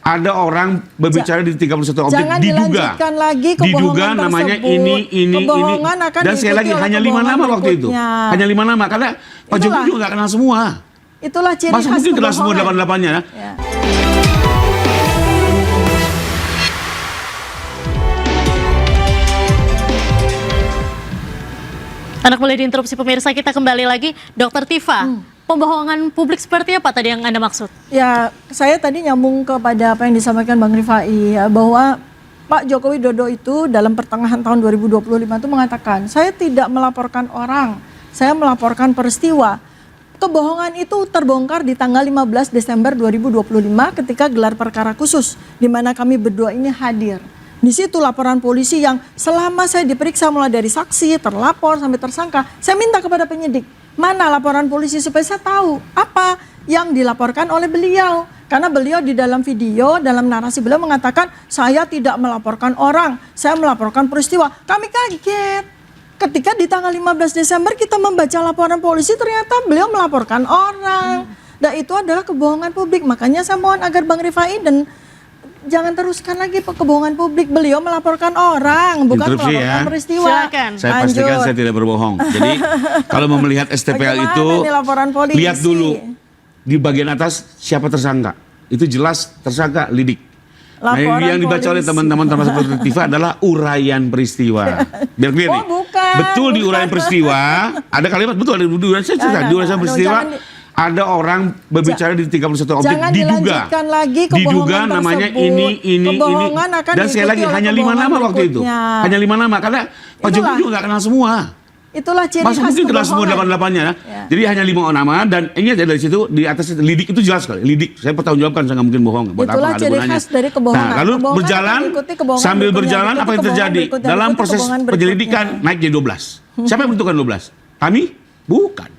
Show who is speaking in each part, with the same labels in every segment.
Speaker 1: ada orang berbicara di 31 objek
Speaker 2: jangan
Speaker 1: diduga.
Speaker 2: dilanjutkan lagi
Speaker 1: Diduga namanya ini. Dan sekali lagi hanya 5 nama waktu itu. Hanya 5 nama karena Pak Jokowi juga nggak kenal semua.
Speaker 2: Itulah ciri
Speaker 1: Masa
Speaker 2: khas
Speaker 1: mungkin kenal semua
Speaker 2: kebohongan.
Speaker 1: 88-nya ya?
Speaker 2: Ya.
Speaker 3: Anak boleh diinterupsi pemirsa, kita kembali lagi. Dr. Tifa, pembohongan publik seperti apa tadi yang Anda maksud?
Speaker 2: Ya, saya tadi nyambung kepada apa yang disampaikan Bang Rifai, ya, bahwa Pak Joko Widodo itu dalam pertengahan tahun 2025 itu mengatakan, saya tidak melaporkan orang, saya melaporkan peristiwa. Kebohongan itu terbongkar di tanggal 15 Desember 2025 ketika gelar perkara khusus, di mana kami berdua ini hadir. Di situ laporan polisi yang selama saya diperiksa mulai dari saksi, terlapor, sampai tersangka, saya minta kepada penyidik, mana laporan polisi supaya saya tahu apa yang dilaporkan oleh beliau. Karena beliau di dalam video, dalam narasi beliau mengatakan, saya tidak melaporkan orang, saya melaporkan peristiwa. Kami kaget. Ketika di tanggal 15 Desember kita membaca laporan polisi, ternyata beliau melaporkan orang. Dan itu adalah kebohongan publik. Makanya saya mohon agar Bang Rifai dan jangan teruskan lagi kebohongan publik. Beliau melaporkan orang, bukan
Speaker 1: Interupsi
Speaker 2: melaporkan
Speaker 1: ya.
Speaker 2: peristiwa.
Speaker 3: Silakan.
Speaker 1: Saya pastikan saya tidak berbohong. Jadi kalau mau melihat STPL
Speaker 2: Bagaimana
Speaker 1: itu,
Speaker 2: nih laporan polisi?
Speaker 1: lihat dulu di bagian atas siapa tersangka. Itu jelas tersangka Lidik. Nah, yang dibaca oleh teman-teman termasuk Dr. Tifa adalah uraian peristiwa. Biar clear nih.
Speaker 2: Bukan.
Speaker 1: Betul di uraian peristiwa, ada kalimat betul di uraian peristiwa. Ada orang berbicara di 31 objek
Speaker 2: jangan
Speaker 1: diduga.
Speaker 2: dilanjutkan lagi
Speaker 1: Diduga
Speaker 2: kebohongan
Speaker 1: namanya
Speaker 2: tersebut.
Speaker 1: ini.
Speaker 2: Kebohongan akan
Speaker 1: Dan sekali lagi
Speaker 2: diikuti oleh
Speaker 1: hanya 5
Speaker 2: kebohongan
Speaker 1: nama waktu itu.
Speaker 2: berikutnya.
Speaker 1: Hanya 5 nama karena Pak Jokowi juga nggak kenal semua.
Speaker 2: Itulah ciri
Speaker 1: Masa
Speaker 2: khas
Speaker 1: mungkin kenal semua
Speaker 2: kebohongan.
Speaker 1: 88-nya ya?
Speaker 2: Ya.
Speaker 1: Jadi hanya 5 nama dan ini ada dari situ di atas Lidik itu jelas sekali. Lidik, saya bertanggungjawabkan, saya nggak mungkin bohong. Buat
Speaker 2: Itulah
Speaker 1: apa, nggak ada
Speaker 2: ciri
Speaker 1: gunanya.
Speaker 2: khas dari kebohongan.
Speaker 1: Nah, lalu
Speaker 2: Kebohongan
Speaker 1: berjalan,
Speaker 2: akan diikuti kebohongan
Speaker 1: sambil
Speaker 2: berikutnya,
Speaker 1: berjalan apa yang
Speaker 2: diikuti
Speaker 1: terjadi?
Speaker 2: kebohongan berikutnya,
Speaker 1: Dalam
Speaker 2: diikuti
Speaker 1: proses
Speaker 2: kebohongan
Speaker 1: penyelidikan
Speaker 2: berikutnya.
Speaker 1: naik jadi 12. Siapa yang menentukan 12? Kami? Bukan.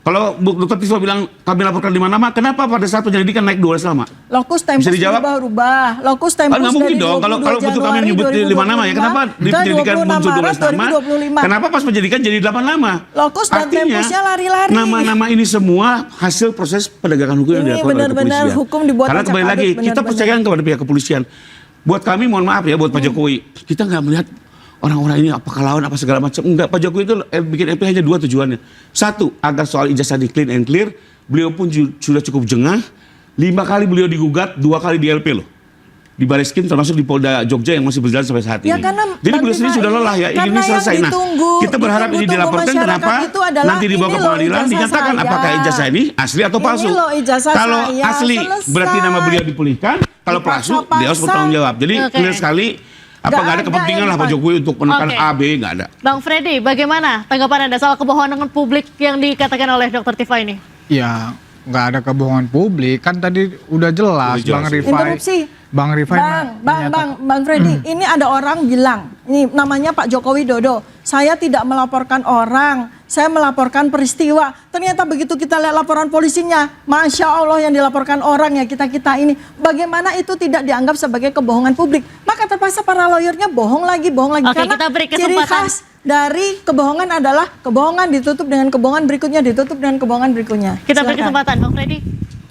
Speaker 1: Kalau Dr. Tifa bilang kami laporkan 5 nama, kenapa pada saat penyelidikan naik 12 nama?
Speaker 2: Lokus tempus
Speaker 1: Bisa dijawab?
Speaker 2: berubah-ubah. Lokus tempus
Speaker 1: Nggak mungkin
Speaker 2: dari
Speaker 1: dong, kalau
Speaker 2: 22
Speaker 1: betul kami
Speaker 2: Januari
Speaker 1: menyebut 5 nama ya, kenapa di
Speaker 2: ke
Speaker 1: penyelidikan
Speaker 2: 26
Speaker 1: muncul 12
Speaker 2: Maret
Speaker 1: nama?
Speaker 2: 2025.
Speaker 1: Kenapa pas penyelidikan jadi 8 nama?
Speaker 2: Lokus dan tempusnya lari-lari.
Speaker 1: Nama-nama ini semua hasil proses penegakan hukum yang
Speaker 2: Ini
Speaker 1: dilakukan oleh
Speaker 2: benar-benar
Speaker 1: kepolisian.
Speaker 2: hukum dibuat
Speaker 1: Karena kembali
Speaker 2: acak-adut,
Speaker 1: lagi, kita
Speaker 2: benar-benar.
Speaker 1: percayakan kepada pihak kepolisian. Buat kami, mohon maaf ya, buat Pak Jokowi, kita nggak melihat orang-orang ini apakah lawan apa segala macam. Enggak, Pak Jokowi itu bikin MP hanya 2 tujuannya. 1, agar soal ijazah di clean and clear. Beliau pun sudah cukup jengah. 5 kali beliau digugat, 2 kali di LP loh. Di Bareskrim termasuk di Polda Jogja yang masih berjalan sampai saat
Speaker 2: Ya,
Speaker 1: ini.
Speaker 2: karena
Speaker 1: Jadi
Speaker 2: Bang
Speaker 1: beliau sendiri
Speaker 2: Rifai,
Speaker 1: sudah lelah ya, ingin
Speaker 2: karena
Speaker 1: ini
Speaker 2: yang
Speaker 1: selesai. Nah,
Speaker 2: ditunggu-
Speaker 1: kita berharap ini
Speaker 2: ditunggu
Speaker 1: dilaporkan
Speaker 2: masyarakat
Speaker 1: kenapa
Speaker 2: itu adalah,
Speaker 1: nanti dibawa
Speaker 2: ini
Speaker 1: ke
Speaker 2: loh
Speaker 1: pengadilan
Speaker 2: ijazah
Speaker 1: dinyatakan
Speaker 2: saya.
Speaker 1: apakah ijazah ini asli atau
Speaker 2: Ini
Speaker 1: palsu.
Speaker 2: loh ijazah
Speaker 1: Kalau
Speaker 2: saya,
Speaker 1: asli
Speaker 2: selesai.
Speaker 1: berarti nama beliau dipulihkan, kalau palsu dia harus bertanggung jawab. Jadi
Speaker 3: Oke.
Speaker 1: clear sekali. Apa nggak ada
Speaker 2: Nggak
Speaker 1: kepentingan
Speaker 2: ada
Speaker 1: lah Pak
Speaker 2: yang
Speaker 1: Jokowi untuk menekan
Speaker 3: Oke.
Speaker 1: A, B, nggak ada.
Speaker 3: Bang Freddy, bagaimana tanggapan Anda soal kebohongan publik yang dikatakan oleh Dr. Tifa ini?
Speaker 4: Ya, nggak ada kebohongan publik. Kan tadi udah jelas,
Speaker 1: Udah jelas,
Speaker 4: Bang
Speaker 1: ya.
Speaker 4: Rifai.
Speaker 2: Interupsi.
Speaker 4: Bang Rifai
Speaker 2: Bang Freddy, ini ada orang bilang, ini namanya Pak Joko Widodo, saya tidak melaporkan orang, saya melaporkan peristiwa. Ternyata begitu kita lihat laporan polisinya, Masya Allah yang dilaporkan orang ya kita-kita ini. Bagaimana itu tidak dianggap sebagai kebohongan publik? Maka terpaksa para lawyernya bohong lagi.
Speaker 3: Oke,
Speaker 2: Karena
Speaker 3: kita beri
Speaker 2: ciri
Speaker 3: kesempatan.
Speaker 2: khas dari kebohongan adalah kebohongan ditutup dengan kebohongan berikutnya, ditutup dengan kebohongan berikutnya.
Speaker 3: Kita beri
Speaker 2: Silakan.
Speaker 3: kesempatan, Bang Freddy.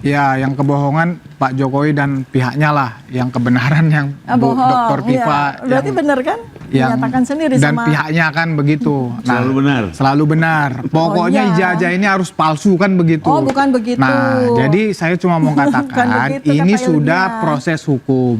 Speaker 4: Ya, yang kebohongan Pak Jokowi dan pihaknya lah. Yang kebenaran yang
Speaker 2: Bohong.
Speaker 4: Dr. Tifa.
Speaker 2: Iya. Berarti benar kan? Menyatakan sendiri
Speaker 4: dan
Speaker 2: sama
Speaker 4: pihaknya kan begitu.
Speaker 1: Selalu benar.
Speaker 4: Selalu benar. Pokoknya
Speaker 2: iya.
Speaker 4: ijazah ini harus palsu kan begitu.
Speaker 2: Oh, bukan begitu.
Speaker 4: Nah, jadi saya cuma mau
Speaker 2: Bukan
Speaker 4: katakan
Speaker 2: begitu,
Speaker 4: ini
Speaker 2: kata
Speaker 4: sudah
Speaker 2: Ilmiah.
Speaker 4: proses hukum.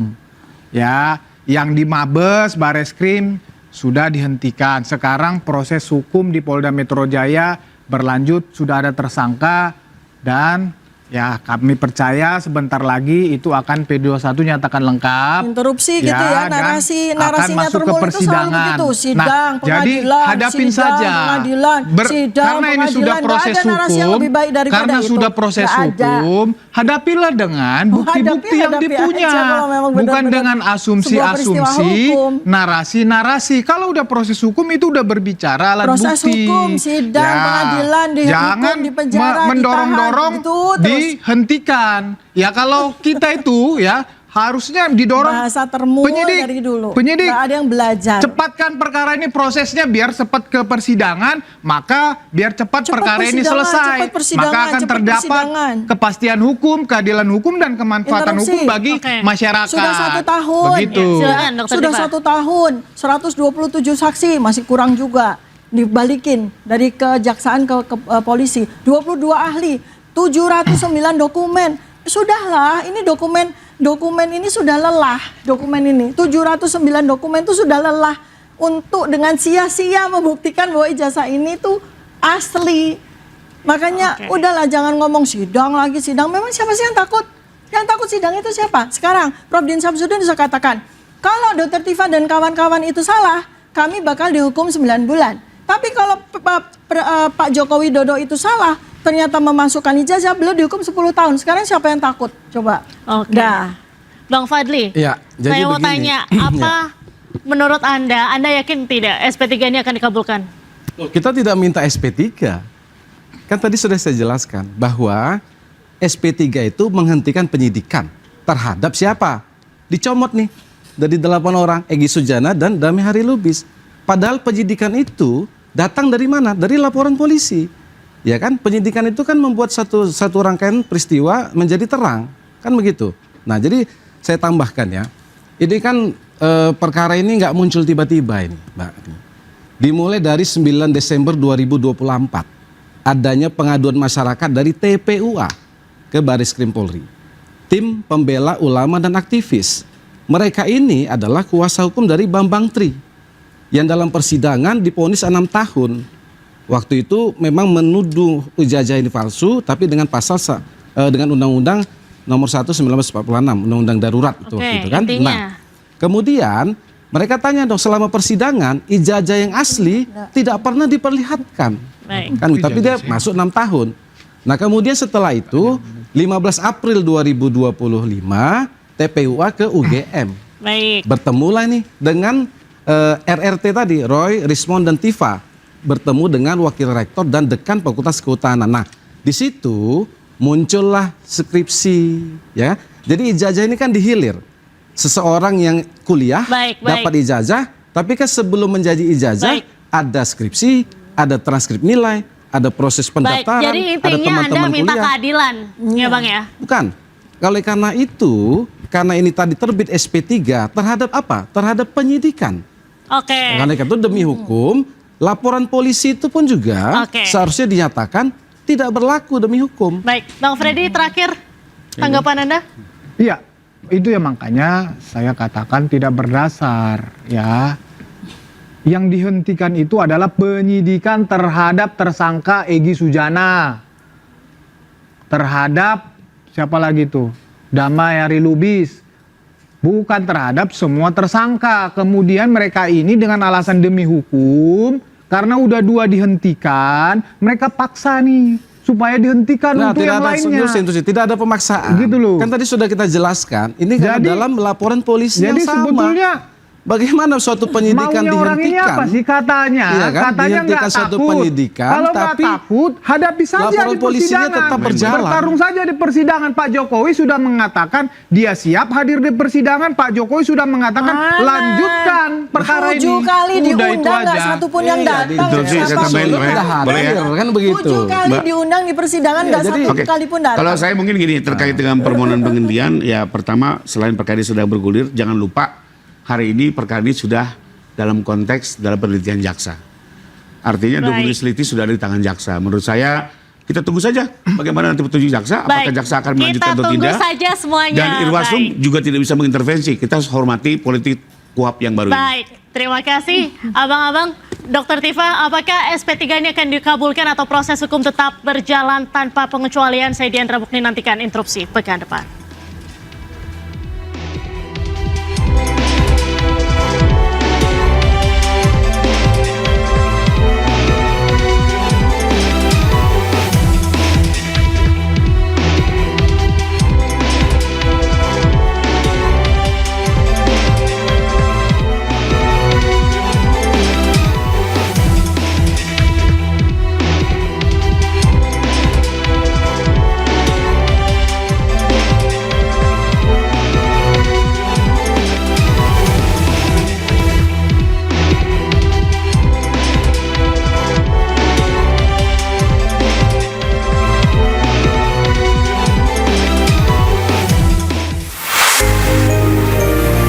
Speaker 4: Ya, yang di Mabes, Bareskrim sudah dihentikan. Sekarang proses hukum di Polda Metro Jaya berlanjut, sudah ada tersangka dan ya kami percaya sebentar lagi itu akan P21 nyatakan lengkap.
Speaker 2: Interupsi gitu ya,
Speaker 4: dan
Speaker 2: narasinya
Speaker 4: akan masuk ke
Speaker 2: termul itu selalu
Speaker 4: persidangan.
Speaker 2: begitu. Sidang,
Speaker 4: Nah, jadi
Speaker 2: pengadilan,
Speaker 4: hadapin
Speaker 2: sidang,
Speaker 4: saja.
Speaker 2: pengadilan, sidang,
Speaker 4: Karena ini
Speaker 2: pengadilan.
Speaker 4: sudah
Speaker 2: Nggak
Speaker 4: proses
Speaker 2: ada narasi yang
Speaker 4: hukum,
Speaker 2: lebih baik daripada
Speaker 4: karena
Speaker 2: itu.
Speaker 4: sudah proses
Speaker 2: Nggak ada.
Speaker 4: hukum, hadapilah dengan bukti-bukti yang
Speaker 2: hadapi
Speaker 4: dipunya,
Speaker 2: aja kalau memang
Speaker 4: bukan
Speaker 2: benar-benar
Speaker 4: dengan
Speaker 2: sebuah
Speaker 4: asumsi-asumsi,
Speaker 2: peristiwa hukum.
Speaker 4: narasi-narasi. Kalau udah proses hukum itu udah berbicara alat
Speaker 2: Proses
Speaker 4: bukti.
Speaker 2: hukum, sidang, pengadilan, dihukum,
Speaker 4: jangan
Speaker 2: dipenjara,
Speaker 4: mendorong-dorong
Speaker 2: ditahan, gitu terus.
Speaker 4: dihentikan. Ya kalau kita itu ya harusnya didorong
Speaker 2: Bahasa termul dari dulu.
Speaker 4: Penyidik,
Speaker 2: Nggak ada yang belajar.
Speaker 4: cepatkan perkara ini prosesnya biar cepat ke persidangan, maka biar cepat perkara ini
Speaker 2: persidangan,
Speaker 4: selesai.
Speaker 2: cepat persidangan,
Speaker 4: Maka akan
Speaker 2: cepat
Speaker 4: terdapat
Speaker 2: persidangan.
Speaker 4: kepastian hukum, keadilan hukum, dan kemanfaatan
Speaker 2: Interupsi.
Speaker 4: hukum bagi
Speaker 3: Oke.
Speaker 4: masyarakat.
Speaker 2: Sudah 1 tahun.
Speaker 4: Begitu.
Speaker 3: Ya, silakan, Dokter
Speaker 2: Sudah
Speaker 3: Tifa.
Speaker 2: 1 tahun, 127 saksi masih kurang juga dibalikin dari kejaksaan ke polisi. 22 ahli, 709 dokumen. Sudahlah, ini dokumen ini sudah lelah. Dokumen ini 709 dokumen itu sudah lelah untuk dengan sia-sia membuktikan bahwa ijazah ini tuh asli. Makanya udahlah, jangan ngomong sidang lagi sidang. Memang siapa sih yang takut? Yang takut sidang itu siapa? Sekarang Prof. Din Samsudin bisa katakan, kalau Dr. Tifa dan kawan-kawan itu salah, kami bakal dihukum 9 bulan. Tapi kalau Pak Joko Widodo itu salah, ternyata memasukkan ijazah, beliau dihukum 10 tahun. Sekarang siapa yang takut? Coba.
Speaker 3: Oke.
Speaker 2: Dah.
Speaker 3: Bang Fadli,
Speaker 5: Ya, jadi
Speaker 3: saya mau
Speaker 5: begini.
Speaker 3: tanya, apa menurut Anda yakin tidak SP3 ini akan dikabulkan?
Speaker 5: Kita tidak minta SP3. Kan tadi sudah saya jelaskan bahwa SP3 itu menghentikan penyidikan terhadap siapa? Dicomot nih dari 8 orang, Egy Sujana dan Damai Hari Lubis. Padahal penyidikan itu datang dari mana? Dari laporan polisi. Ya kan? Penyidikan itu kan membuat satu rangkaian peristiwa menjadi terang. Kan begitu. Nah, jadi saya tambahkan ya. Ini kan perkara ini nggak muncul tiba-tiba ini, Mbak. Dimulai dari 9 Desember 2024. Adanya pengaduan masyarakat dari TPUA ke Baris Krim Polri. Tim pembela ulama dan aktivis. Mereka ini adalah kuasa hukum dari Bambang Tri yang dalam persidangan divonis 6 tahun. Waktu itu memang menuduh ijazah ini palsu, tapi dengan pasal dengan Undang-Undang Nomor 1 1946, Undang-Undang Darurat itu,
Speaker 3: Oke,
Speaker 5: gitu kan.
Speaker 3: intinya.
Speaker 5: Nah, kemudian mereka tanya dong, selama persidangan ijazah yang asli tidak pernah diperlihatkan.
Speaker 3: Baik.
Speaker 5: Kan, tapi dia masuk 6 tahun. Nah, kemudian setelah itu 15 April 2025 TPUA ke UGM.
Speaker 3: Baik.
Speaker 5: Bertemulah nih dengan RRT tadi, Roy, Rismond dan Tifa, bertemu dengan wakil rektor dan dekan Fakultas Kehutanan. Nah, di situ muncullah skripsi, ya. Jadi ijazah ini kan dihilir. Seseorang yang kuliah
Speaker 3: Baik.
Speaker 5: dapat ijazah, tapi kan sebelum menjadi ijazah
Speaker 3: Baik.
Speaker 5: ada skripsi, ada transkrip nilai, ada proses
Speaker 3: Baik,
Speaker 5: pendaftaran,
Speaker 3: jadi
Speaker 5: ada
Speaker 3: intinya Anda
Speaker 5: teman-teman
Speaker 3: minta
Speaker 5: kuliah.
Speaker 3: keadilan, ya Bang ya?
Speaker 5: Bukan. Oleh karena itu, karena ini tadi terbit SP3 terhadap apa? Terhadap penyidikan.
Speaker 3: Oke.
Speaker 5: Karena itu demi hukum, laporan polisi itu pun juga
Speaker 3: Oke.
Speaker 5: seharusnya dinyatakan tidak berlaku demi hukum.
Speaker 3: Baik, Bang Freddy terakhir tanggapan Anda?
Speaker 4: Iya, itu ya makanya saya katakan tidak berdasar ya. Yang dihentikan itu adalah penyidikan terhadap tersangka Egy Sujana. Terhadap siapa lagi tuh? Damai Hari Lubis. Bukan terhadap semua tersangka. Kemudian mereka ini dengan alasan demi hukum, karena udah 2 dihentikan, mereka paksa nih supaya dihentikan
Speaker 5: Nah,
Speaker 4: untuk
Speaker 5: tidak
Speaker 4: yang
Speaker 5: ada
Speaker 4: lainnya.
Speaker 5: tidak ada pemaksaan.
Speaker 4: Gitu loh.
Speaker 5: Kan tadi sudah kita jelaskan, ini kan
Speaker 4: Jadi-
Speaker 5: dalam laporan polisi yang
Speaker 4: Jadi
Speaker 5: sama.
Speaker 4: sebetulnya
Speaker 5: Bagaimana suatu penyidikan
Speaker 4: maunya orang ini
Speaker 5: dihentikan?
Speaker 4: apa sih katanya?
Speaker 5: Iya kan?
Speaker 4: Katanya
Speaker 5: Dihentikan
Speaker 4: nggak
Speaker 5: suatu
Speaker 4: takut.
Speaker 5: penyidikan,
Speaker 4: Kalau nggak
Speaker 5: tapi
Speaker 4: takut, hadapi saja
Speaker 5: laporan
Speaker 4: di
Speaker 5: polisinya
Speaker 4: persidangan.
Speaker 5: tetap berjalan.
Speaker 4: Bertarung saja di persidangan. Pak Jokowi sudah mengatakan dia siap hadir di persidangan. Pak Jokowi sudah mengatakan
Speaker 2: Mana?
Speaker 4: lanjutkan perkara ini.
Speaker 2: 7 kali
Speaker 4: Udah, itu
Speaker 2: diundang nggak
Speaker 4: aja.
Speaker 2: satu pun yang
Speaker 5: Iya,
Speaker 2: datang.
Speaker 1: Interupsi, saya
Speaker 2: Siapa?
Speaker 1: tambahin,
Speaker 5: Tidak hadir,
Speaker 1: boleh ya?
Speaker 5: kan begitu.
Speaker 2: 7 kali
Speaker 1: Mbak.
Speaker 2: diundang di persidangan nggak
Speaker 5: Iya,
Speaker 2: satu
Speaker 5: jadi-
Speaker 1: Oke.
Speaker 2: kali pun datang.
Speaker 1: Kalau saya mungkin gini, terkait dengan permohonan penghentian, ya pertama selain perkara ini sudah bergulir, jangan lupa hari ini perkara ini sudah dalam konteks dalam penelitian jaksa. Artinya
Speaker 3: Baik.
Speaker 1: dokumen teliti sudah ada di tangan jaksa. Menurut saya kita tunggu saja bagaimana nanti petunjuk jaksa, apakah
Speaker 3: Baik.
Speaker 1: jaksa akan melanjutkan
Speaker 3: Kita
Speaker 1: atau
Speaker 3: tunggu
Speaker 1: tidak.
Speaker 3: saja semuanya.
Speaker 1: Dan Irwasum
Speaker 3: Baik.
Speaker 1: juga tidak bisa mengintervensi. Kita harus hormati politik KUHP yang baru ini.
Speaker 3: Baik, terima kasih abang-abang. Dr. Tifa, apakah SP3 ini akan dikabulkan atau proses hukum tetap berjalan tanpa pengecualian? Saya Diandra Mukni, nantikan interupsi pekan depan.